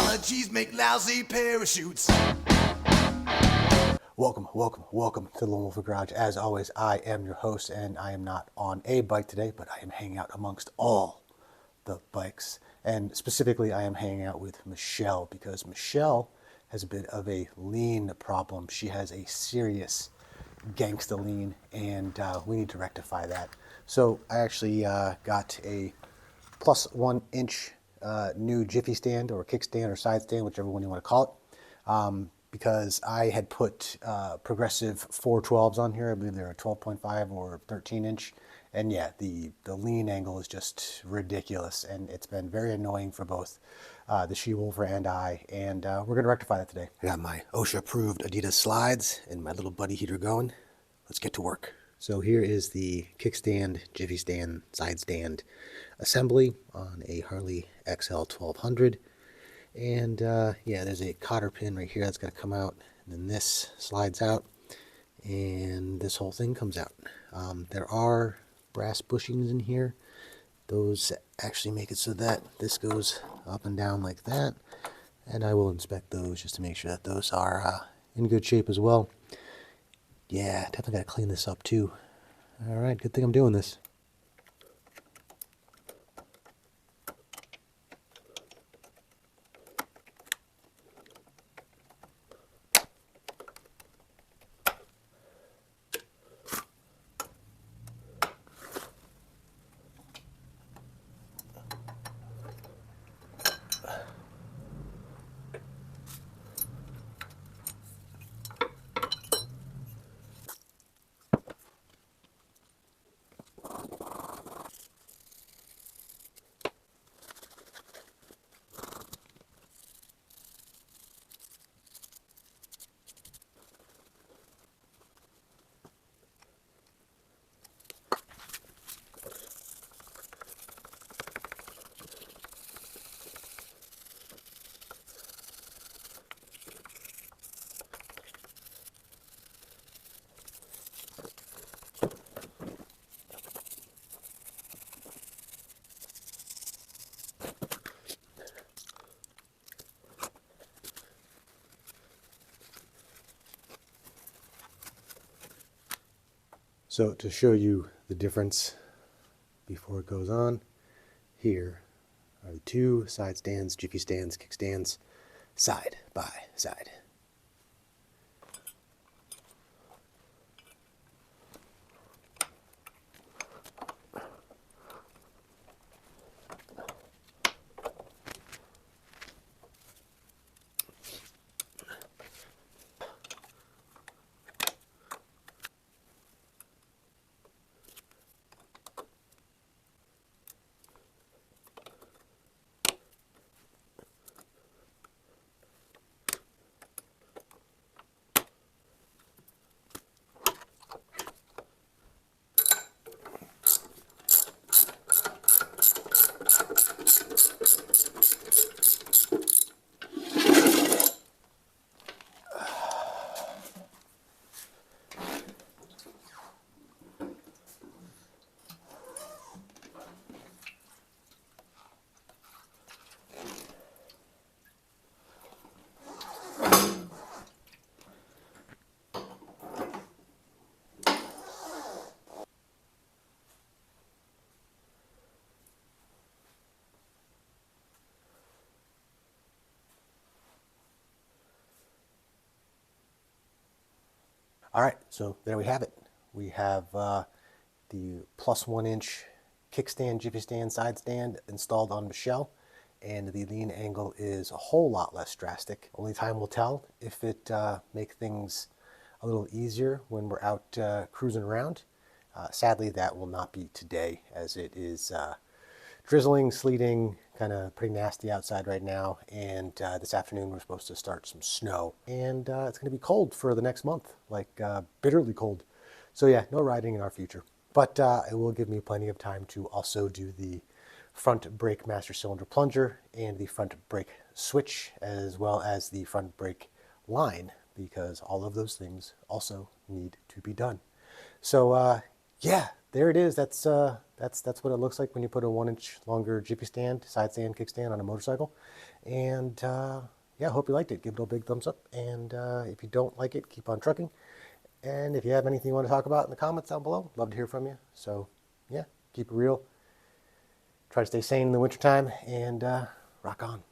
Technologies make lousy parachutes. Welcome to the Lone Wolf Garage. As always, I am your host, and I am not on a bike today, but I am hanging out amongst all the bikes. And specifically, I am hanging out with Michelle because Michelle has a bit of a lean problem. She has a serious gangsta lean, and we need to rectify that. So I actually got a plus 1 inch new jiffy stand or kickstand or side stand, whichever one you want to call it. Because I had put progressive 412s on here. I believe they're a 12.5 or 13 inch. And yeah, the lean angle is just ridiculous. And it's been very annoying for both the she-wolfer and I. And we're going to rectify that today. I got my OSHA-approved Adidas slides and my little buddy heater going. Let's get to work. So here is the kickstand, jiffy stand, side stand assembly on a Harley XL1200. And yeah, there's a cotter pin right here that's got to come out, and then this slides out, and this whole thing comes out. There are brass bushings in here. Those actually make it so that this goes up and down like that, and I will inspect those just to make sure that those are in good shape as well. Yeah, definitely got to clean this up too. All right, good thing I'm doing this. So to show you the difference before it goes on, here are the two side stands, jiffy stands, kickstands, side by side. All right, so there we have it. We have the plus 1 inch kickstand, jiffy stand, side stand installed on Michelle, and the lean angle is a whole lot less drastic. Only time will tell if it make things a little easier when we're out cruising around. Sadly, that will not be today, as it is drizzling, sleeting, kind of pretty nasty outside right now, and this afternoon we're supposed to start some snow, and it's going to be cold for the next month, like bitterly cold. So yeah, no riding in our future, but it will give me plenty of time to also do the front brake master cylinder plunger and the front brake switch, as well as the front brake line, because all of those things also need to be done. So yeah, there it is. That's what it looks like when you put a 1 inch longer jiffy stand, side stand, kickstand on a motorcycle. And yeah, I hope you liked it. Give it a big thumbs up. And if you don't like it, keep on trucking. And if you have anything you want to talk about in the comments down below, love to hear from you. So yeah, keep it real. Try to stay sane in the wintertime and rock on.